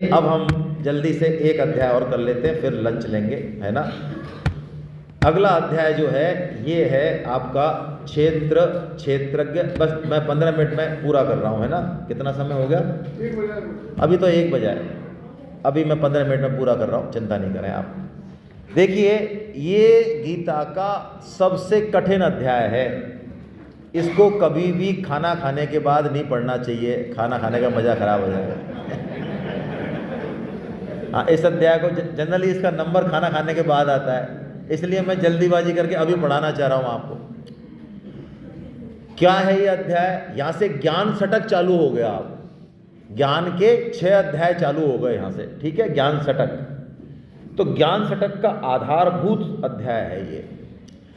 अब हम जल्दी से एक अध्याय और कर लेते हैं, फिर लंच लेंगे, है ना। अगला अध्याय जो है ये है आपका क्षेत्रज्ञ। बस मैं 15 मिनट में पूरा कर रहा हूँ, है ना। कितना समय हो गया? 1 बजा। अभी तो 1 बजा है। अभी मैं 15 मिनट में पूरा कर रहा हूँ, चिंता नहीं करें आप। देखिए, ये गीता का सबसे कठिन अध्याय है। इसको कभी भी खाना खाने के बाद नहीं पढ़ना चाहिए, खाना खाने का मज़ा खराब हो जाएगा। हाँ, इस अध्याय को जनरली इसका नंबर खाना खाने के बाद आता है, इसलिए मैं जल्दीबाजी करके अभी पढ़ाना चाह रहा हूँ आपको। क्या है ये अध्याय? यहाँ से ज्ञान सटक चालू हो गया। आप ज्ञान के 6 अध्याय चालू हो गए यहाँ से, ठीक है, ज्ञान सटक। तो ज्ञान सटक का आधारभूत अध्याय है ये।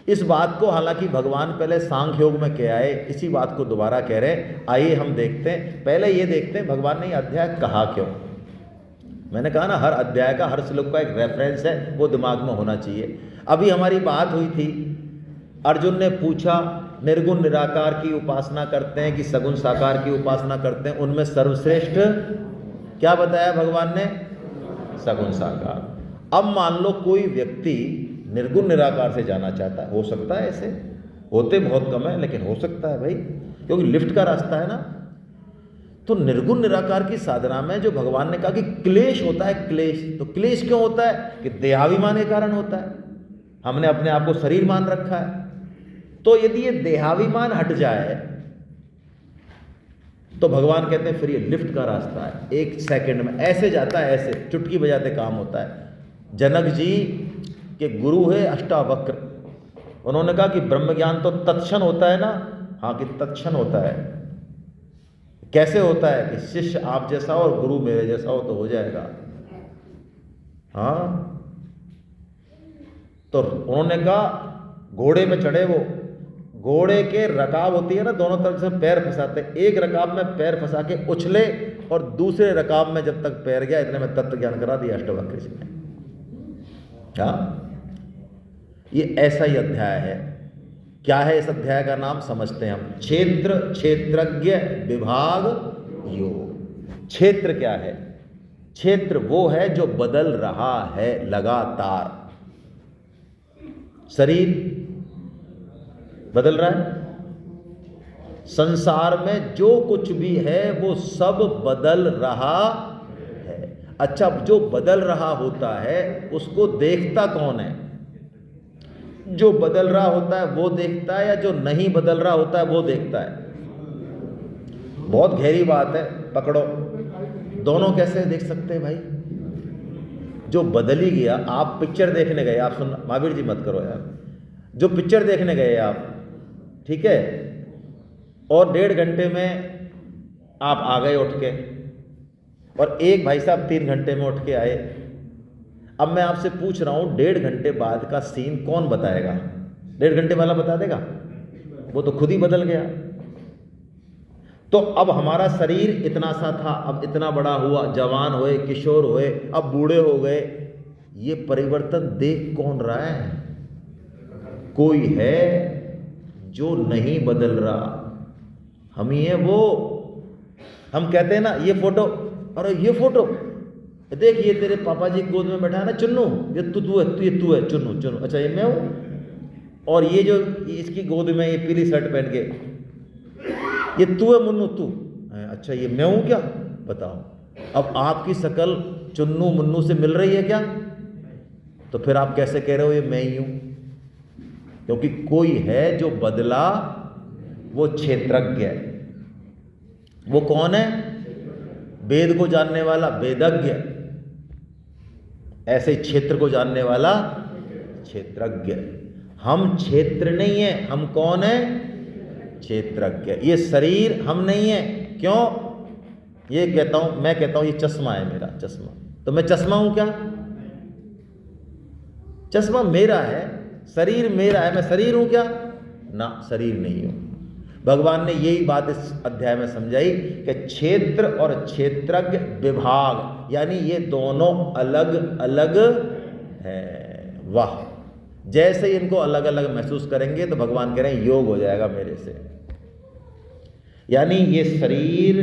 इस बात को हालांकि भगवान पहले सांख्य योग में कह आए, इसी बात को दोबारा कह रहे हैं। आइए हम देखते हैं, पहले ये देखते हैं भगवान ने ये अध्याय कहा क्यों। मैंने कहा ना, हर अध्याय का, हर श्लोक का एक रेफरेंस है, वो दिमाग में होना चाहिए। अभी हमारी बात हुई थी, अर्जुन ने पूछा निर्गुण निराकार की उपासना करते हैं कि सगुण साकार की उपासना करते हैं, उनमें सर्वश्रेष्ठ क्या बताया भगवान ने? सगुण साकार। अब मान लो कोई व्यक्ति निर्गुण निराकार से जाना चाहता है, हो सकता है, ऐसे होते बहुत कम है लेकिन हो सकता है भाई, क्योंकि लिफ्ट का रास्ता है ना। तो निर्गुण निराकार की साधना में जो भगवान ने कहा कि क्लेश होता है, क्लेश, तो क्लेश क्यों होता है? कि देहाभिमान के कारण होता है। हमने अपने आप को शरीर मान रखा है। तो यदि ये देहाभिमान हट जाए तो भगवान कहते हैं फिर ये लिफ्ट का रास्ता है, 1 सेकंड में ऐसे जाता है, ऐसे चुटकी बजाते काम होता है। जनक जी के गुरु है अष्टावक्र, उन्होंने कहा कि ब्रह्म ज्ञान तो तत्क्षण होता है ना। हाँ, कि तत्क्षण होता है। कैसे होता है? कि शिष्य आप जैसा हो और गुरु मेरे जैसा हो तो हो जाएगा। हाँ, तो उन्होंने कहा घोड़े में चढ़े, वो घोड़े के रकाब होती है ना, दोनों तरफ से पैर फंसाते, एक रकाब में पैर फंसा के उछले और दूसरे रकाब में जब तक पैर गया, इतने में तत्व ज्ञान करा दिया अष्टावक्र जी ने। हाँ, ये ऐसा ही अध्याय है। क्या है इस अध्याय का नाम? समझते हैं हम। क्षेत्र, क्षेत्रज्ञ, विभाग, योग। क्षेत्र क्या है? क्षेत्र वो है जो बदल रहा है लगातार। शरीर बदल रहा है, संसार में जो कुछ भी है वो सब बदल रहा है। अच्छा, जो बदल रहा होता है उसको देखता कौन है? जो बदल रहा होता है वो देखता है, या जो नहीं बदल रहा होता है वो देखता है? बहुत गहरी बात है, पकड़ो। दोनों कैसे देख सकते हैं भाई? जो बदल ही गया, आप पिक्चर देखने गए, आप सुन, महावीर जी मत करो यार। जो पिक्चर देखने गए आप, ठीक है, और 1.5 घंटे में आप आ गए उठ के, और एक भाई साहब 3 घंटे में उठ के आए। अब मैं आपसे पूछ रहा हूं, 1.5 घंटे बाद का सीन कौन बताएगा? 1.5 घंटे वाला बता देगा? वो तो खुद ही बदल गया। तो अब हमारा शरीर इतना सा था, अब इतना बड़ा हुआ, जवान हुए, किशोर हुए, अब बूढ़े हो गए। ये परिवर्तन देख कौन रहा है? कोई है जो नहीं बदल रहा, हम ही है वो। हम कहते हैं ना, ये फोटो, अरे ये फोटो देख, ये तेरे पापा जी गोद में बैठा है ना चुन्नू, ये तू है, ये तू है चुन्नू, चुन्नू, अच्छा ये मैं हूँ। और ये जो इसकी गोद में ये पीली शर्ट पहन के, ये तू है मुन्नू, तू, अच्छा ये मैं हूँ क्या? बताओ, अब आपकी शक्ल चुन्नू मुन्नू से मिल रही है क्या? तो फिर आप कैसे कह रहे हो ये मैं ही हूँ? क्योंकि कोई है जो बदला, वो क्षेत्रज्ञ है। वो कौन है? वेद को जानने वाला वेदज्ञ, ऐसे ही क्षेत्र को जानने वाला क्षेत्रज्ञ। हम क्षेत्र नहीं है, हम कौन है? क्षेत्रज्ञ। ये शरीर हम नहीं है। क्यों? ये कहता हूं, मैं कहता हूं ये चश्मा है मेरा, चश्मा, तो मैं चश्मा हूं क्या? चश्मा मेरा है, शरीर मेरा है, मैं शरीर हूं क्या? ना, शरीर नहीं हूं। भगवान ने यही बात इस अध्याय में समझाई कि क्षेत्र और क्षेत्रज्ञ विभाग, यानी ये दोनों अलग अलग है। वाह! जैसे ही इनको अलग अलग महसूस करेंगे तो भगवान कह रहे हैं योग हो जाएगा मेरे से। यानी ये शरीर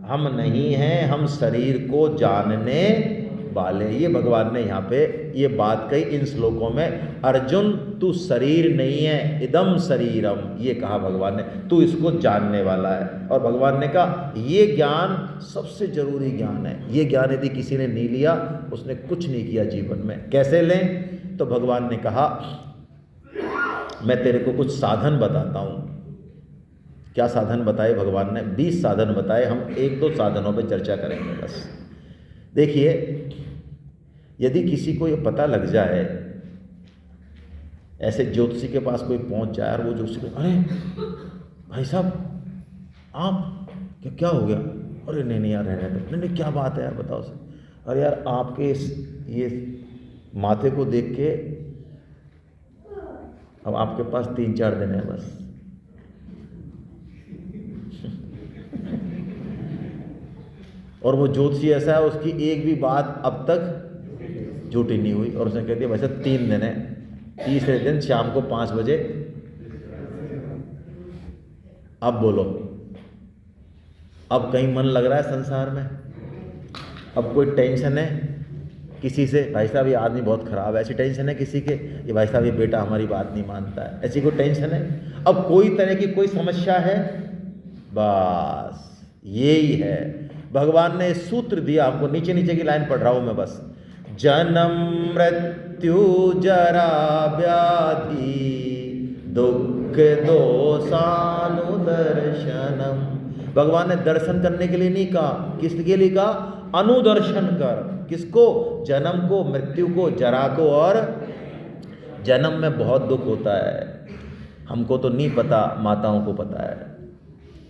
हम नहीं हैं, हम शरीर को जानने वाले। ये भगवान ने यहाँ पे ये बात कही इन श्लोकों में। अर्जुन तू शरीर नहीं है, इदम शरीरम, ये कहा भगवान ने, तू इसको जानने वाला है। और भगवान ने कहा ये ज्ञान सबसे जरूरी ज्ञान है। ये ज्ञान यदि किसी ने नहीं लिया उसने कुछ नहीं किया जीवन में। कैसे लें? तो भगवान ने कहा मैं तेरे को कुछ साधन बताता हूँ। क्या साधन बताए भगवान ने? 20 साधन बताए। हम 1-2 साधनों पे चर्चा करेंगे बस। देखिए, यदि किसी को ये पता लग जाए, ऐसे ज्योतिषी के पास कोई पहुंच जाए और वो ज्योतिषी को, अरे भाई साहब आप क्या हो गया? अरे नहीं यार, रहने दो। नहीं क्या बात है यार, बताओ सर। अरे यार आपके ये माथे को देख के अब आपके पास 3-4 दिन है बस। और वो ज्योतिषी ऐसा है, उसकी एक भी बात अब तक झूठी नहीं हुई। और उसने कह दिया वैसे 3 दिन है, तीसरे दिन शाम को 5 बजे। अब बोलो, अब कहीं मन लग रहा है संसार में? अब कोई टेंशन है किसी से? भाई साहब ये आदमी बहुत खराब है, ऐसी टेंशन है किसी के? ये भाई साहब ये बेटा हमारी बात नहीं मानता है, ऐसी कोई टेंशन है? अब कोई तरह की कोई समस्या है? बस यही है। भगवान ने सूत्र दिया हमको, नीचे नीचे की लाइन पढ़ रहा हूं मैं बस। जन्म मृत्यु जरा व्याधि दुख दोषानुदर्शनम। भगवान ने दर्शन करने के लिए नहीं कहा, किसके लिए कहा? अनुदर्शन कर। किसको? जन्म को, मृत्यु को, जरा को। और जन्म में बहुत दुख होता है, हमको तो नहीं पता, माताओं को पता है।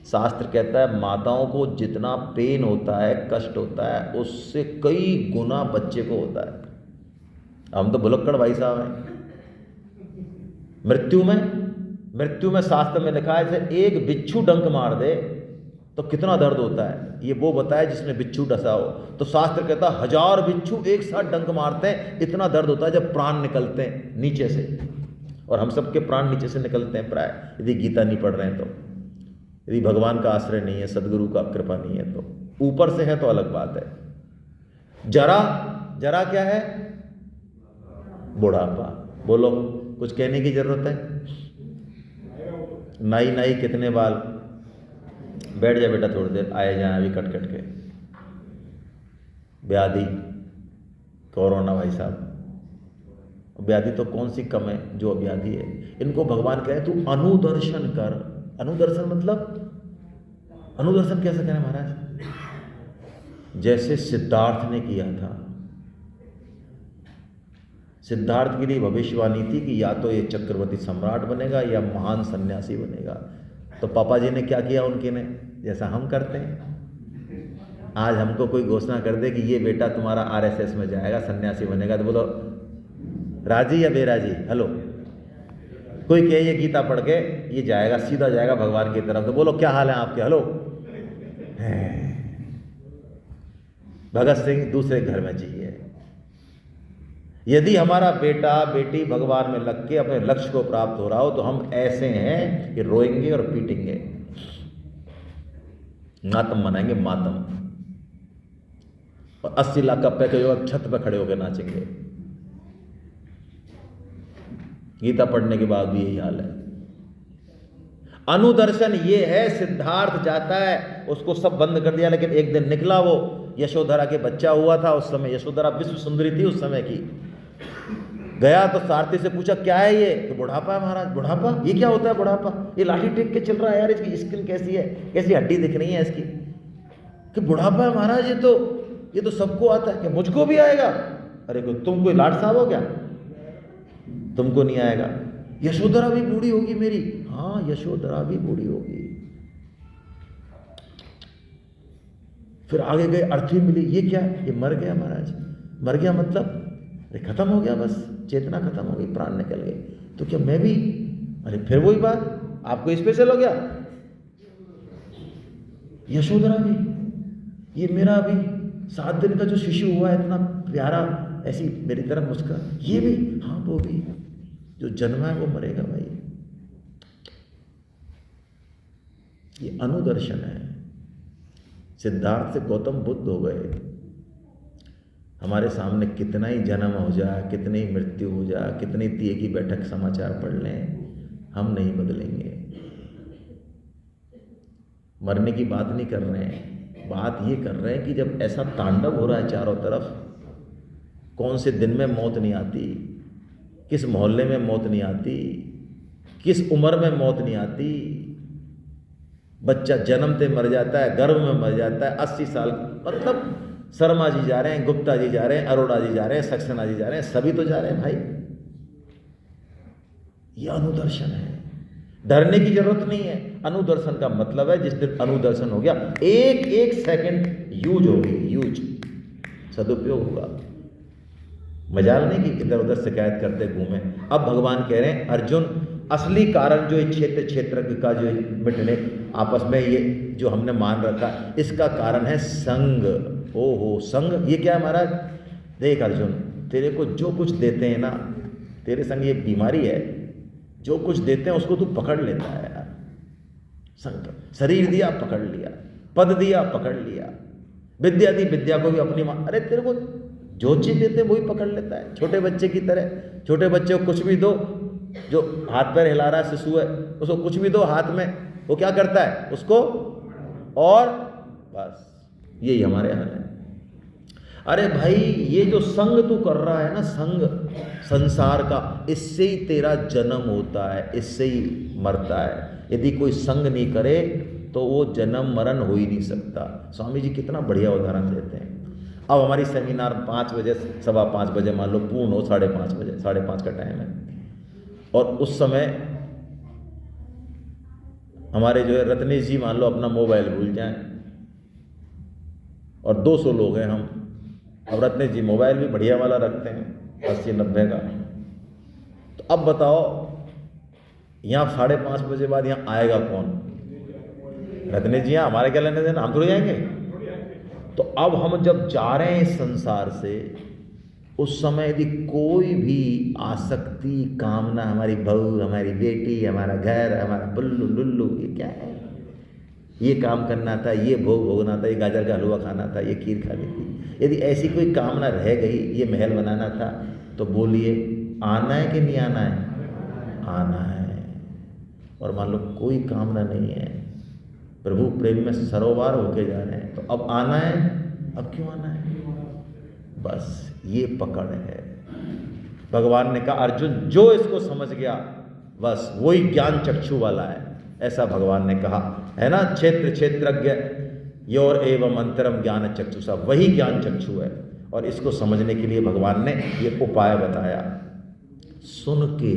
शास्त्र कहता है माताओं को जितना पेन होता है, कष्ट होता है, उससे कई गुना बच्चे को होता है। हम तो भुलक्कड़ भाई साहब हैं। मृत्यु में शास्त्र में लिखा है जैसे एक बिच्छू डंक मार दे तो कितना दर्द होता है, ये वो बताया जिसने बिच्छू डसा हो। तो शास्त्र कहता है 1000 बिच्छू एक साथ डंक मारते हैं, इतना दर्द होता है जब प्राण निकलते हैं नीचे से। और हम सबके प्राण नीचे से निकलते हैं प्राय, यदि गीता नहीं पढ़ रहे हैं तो। यदि भगवान का आश्रय नहीं है, सदगुरु का कृपा नहीं है तो। ऊपर से है तो अलग बात है। जरा क्या है? बुढ़ापा। बोलो, कुछ कहने की जरूरत है? नाई कितने बाल? बैठ जा बेटा थोड़ी देर, आए जाए अभी कट के। व्याधि, कोरोना भाई साहब, व्याधि तो कौन सी कम है जो व्याधि है। इनको भगवान कहे तू अनुदर्शन कर। अनुदर्शन मतलब, अनुदर्शन कैसे करें महाराज? जैसे सिद्धार्थ ने किया था। सिद्धार्थ के लिए भविष्यवाणी थी कि या तो ये चक्रवर्ती सम्राट बनेगा या महान सन्यासी बनेगा। तो पापा जी ने क्या किया उनके ने? जैसा हम करते हैं। आज हमको कोई घोषणा कर दे कि ये बेटा तुम्हारा आरएसएस में जाएगा, सन्यासी बनेगा, तो बोलो राजी या बेराजी? हेलो, कोई कहे ये गीता पढ़ के ये जाएगा, सीधा जाएगा भगवान की तरफ, तो बोलो क्या हाल है आपके? हेलो। भगत सिंह दूसरे घर में जिए। यदि हमारा बेटा बेटी भगवान में लग के अपने लक्ष्य को प्राप्त हो रहा हो तो हम ऐसे हैं कि रोएंगे और पीटेंगे, मातम मनाएंगे, मातम। और 80 लाख का पैकेज छत पर खड़े होकर नाचेंगे। गीता पढ़ने के बाद भी यही हाल है। अनुदर्शन ये है, सिद्धार्थ जाता है, उसको सब बंद कर दिया, लेकिन एक दिन निकला वो। यशोधरा के बच्चा हुआ था उस समय, यशोधरा विश्व सुंदरी थी उस समय की। गया तो सारथी से पूछा क्या है ये? तो बुढ़ापा है महाराज। बुढ़ापा? ये क्या होता है बुढ़ापा? ये लाठी टेक के चल रहा है यार, इसकी स्किन कैसी है, कैसी हड्डी दिख रही है इसकी, कि बुढ़ापा है महाराज। ये तो सबको आता है, कि मुझको भी आएगा? अरे तुम कोई लाट साहब हो क्या? तुमको नहीं आएगा। यशोधरा भी बूढ़ी होगी मेरी। हाँ, यशोधरा भी बूढ़ी होगी। फिर आगे गए, अर्थी मिली, ये क्या है? ये मर गया महाराज। मर गया मतलब अरे खत्म हो गया, बस चेतना खत्म हो गई, प्राण निकल गए। तो क्या मैं भी? अरे फिर वही बात, आपको स्पेशल हो गया। यशोधरा भी, ये मेरा अभी 7 दिन का जो शिशु हुआ है, इतना प्यारा, ऐसी मेरी तरफ मुस्कुरा, ये भी? हाँ वो भी। जो जन्मा है वो मरेगा भाई। ये अनुदर्शन है। सिद्धार्थ से गौतम बुद्ध हो गए। हमारे सामने कितना ही जन्म हो जाए, कितनी ही मृत्यु हो जाए, कितनी दिए की बैठक समाचार पढ़ लें, हम नहीं बदलेंगे। मरने की बात नहीं कर रहे हैं, बात ये कर रहे हैं कि जब ऐसा तांडव हो रहा है चारों तरफ, कौन से दिन में मौत नहीं आती, किस मोहल्ले में मौत नहीं आती, किस उम्र में मौत नहीं आती। बच्चा जन्मते मर जाता है, गर्भ में मर जाता है, 80 साल, मतलब शर्मा जी जा रहे हैं, गुप्ता जी जा रहे हैं, अरोड़ा जी जा रहे हैं, सक्सेना जी जा रहे हैं, सभी तो जा रहे हैं भाई। ये अनुदर्शन है, डरने की जरूरत नहीं है। अनुदर्शन का मतलब है जिस दिन अनुदर्शन हो गया, एक एक सेकंड यूज होगी, यूज सदुपयोग होगा। मजाल नहीं कि इधर उधर शिकायत करते घूमे। अब भगवान कह रहे हैं अर्जुन, असली कारण जो क्षेत्र क्षेत्र का जो मिटने आपस में ये जो हमने मान रखा, इसका कारण है संग। ओहो संग, ये क्या है महाराज? देख अर्जुन, तेरे को जो कुछ देते हैं ना, तेरे संग ये बीमारी है, जो कुछ देते हैं उसको तू पकड़ लेता है यार। संग, शरीर दिया पकड़ लिया, पद दिया पकड़ लिया, विद्या दी, विद्या को भी अपनी अरे तेरे को जो चीज देते हैं वही पकड़ लेता है, छोटे बच्चे की तरह। छोटे बच्चे को कुछ भी दो, जो हाथ पैर हिला रहा है शिशु है, उसको कुछ भी दो हाथ में, वो क्या करता है उसको, और बस यही हमारे हाल है। अरे भाई ये जो संग तू कर रहा है ना, संग संसार का, इससे ही तेरा जन्म होता है, इससे ही मरता है। यदि कोई संग नहीं करे तो वो जन्म मरण हो ही नहीं सकता। स्वामी जी कितना बढ़िया उदाहरण देते हैं। अब हमारी सेमिनार 5 बजे, 5:15 बजे मान लो पूर्ण हो, 5:30 बजे, 5:30 का टाइम है, और उस समय हमारे जो है रत्नेश जी मान लो अपना मोबाइल भूल जाएं, और 200 लोग हैं हम। अब रत्नेश जी मोबाइल भी बढ़िया वाला रखते हैं, 80-90 का। तो अब बताओ यहाँ 5:30 बजे बाद यहाँ आएगा कौन? रत्नेश जी यहाँ हमारे क्या लेने देना, हम थोड़ी जाएंगे। तो अब हम जब जा रहे हैं इस संसार से, उस समय यदि कोई भी आसक्ति, कामना, हमारी बहू, हमारी बेटी, हमारा घर, हमारा बुल्लू लुल्लू, ये क्या है, ये काम करना था, ये भोग भोगना था, ये गाजर का हलवा खाना था, ये खीर खानी थी, यदि ऐसी कोई कामना रह गई, ये महल बनाना था, तो बोलिए आना है कि नहीं आना है? आना है। और मान लो कोई कामना नहीं है, प्रभु प्रेम में सरोवार होके जा रहे हैं, तो अब आना है। अब क्यों आना है? बस ये पकड़ है। भगवान ने कहा अर्जुन जो इसको समझ गया बस वही ज्ञान चक्षु वाला है, ऐसा भगवान ने कहा है ना। क्षेत्र क्षेत्रज्ञ योर एवं अंतरम ज्ञान चक्षुषा, वही ज्ञान चक्षु है। और इसको समझने के लिए भगवान ने ये उपाय बताया। सुन के,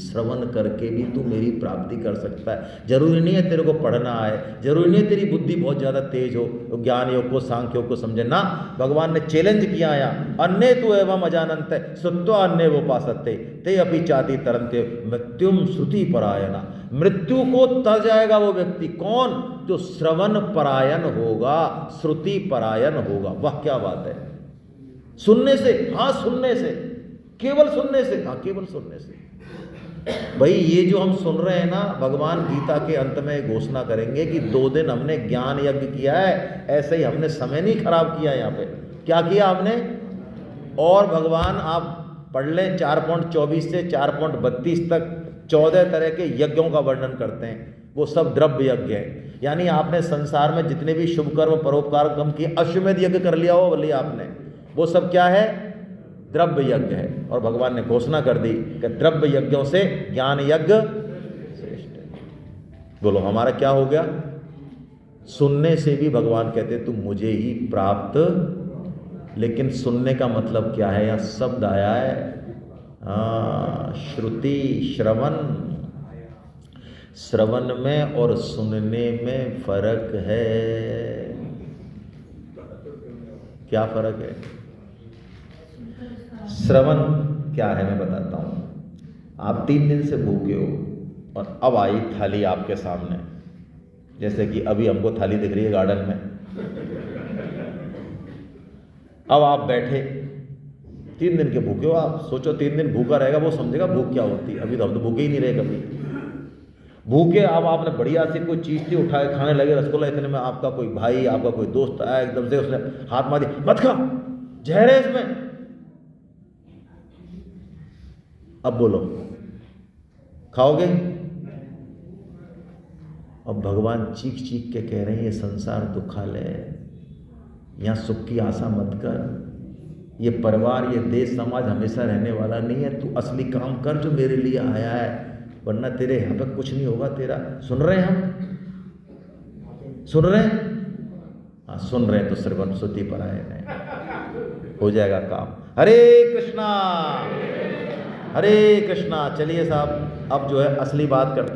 श्रवण करके भी तू मेरी प्राप्ति कर सकता है। जरूरी नहीं है तेरे को पढ़ना आए, जरूरी नहीं है तेरी बुद्धि बहुत ज़्यादा तेज हो, ज्ञान योग को, सांख्य योग को समझे ना। भगवान ने चैलेंज किया यहाँ, अन्य तू एवं अजानंत है श्रुत्वा अन्य वो पासते ते अपि चाति तरंते मृत्युम श्रुति परायणा। मृत्यु को तर जाएगा वो व्यक्ति, कौन? जो श्रवण परायण होगा, श्रुति परायण होगा। वाह क्या बात है! सुनने से, हाँ सुनने से, केवल सुनने से, हाँ केवल सुनने से। भाई ये जो हम सुन रहे हैं ना, भगवान गीता के अंत में घोषणा करेंगे कि 2 दिन हमने ज्ञान यज्ञ किया है, ऐसे ही हमने समय नहीं खराब किया। यहाँ पे क्या किया हमने? और भगवान आप पढ़ लें 4.24 से 4.32 तक 14 तरह के यज्ञों का वर्णन करते हैं। वो सब द्रव्य यज्ञ है, यानी आपने संसार में जितने भी शुभ कर्म परोपकार कर्म किए, अश्वमेध यज्ञ कर लिया हो बोलिए आपने, वो सब क्या है? द्रव्य यज्ञ है। और भगवान ने घोषणा कर दी कि द्रव्य यज्ञों से ज्ञान यज्ञ श्रेष्ठ है। बोलो हमारा क्या हो गया? सुनने से भी भगवान कहते तुम मुझे ही प्राप्त। लेकिन सुनने का मतलब क्या है? यहाँ शब्द आया है, श्रुति, श्रवण। श्रवण में और सुनने में फर्क है। क्या फर्क है? श्रवण क्या है मैं बताता हूँ। आप 3 दिन से भूखे हो और अब आई थाली आपके सामने, जैसे कि अभी हमको थाली दिख रही है गार्डन में। अब आप बैठे, 3 दिन के भूखे हो आप, सोचो 3 दिन भूखा रहेगा वो समझेगा भूख क्या होती है। अभी तो हम तो भूखे ही नहीं रहे कभी। भूखे, अब आपने बढ़िया से कोई चीज़ थी उठा के खाने लगे रसगुल्ला, इतने में आपका कोई भाई, आपका कोई दोस्त आया, एकदम से उसने हाथ मार दिया, मत खा, जहर है इसमें। अब बोलो, खाओगे? अब भगवान चीख चीख के कह रहे हैं ये संसार दुखालय है, यहाँ सुख की आशा मत कर, ये परिवार, ये देश समाज हमेशा रहने वाला नहीं है, तू असली काम कर जो मेरे लिए आया है, वरना तेरे यहाँ पे कुछ नहीं होगा तेरा। सुन रहे हैं हम? सुन रहे हैं? हाँ, सुन रहे हैं तो श्रवण श्रुति परायण है, हो जाएगा काम। हरे कृष्णा, हरे कृष्णा। चलिए साहब, अब जो है असली बात करते हैं।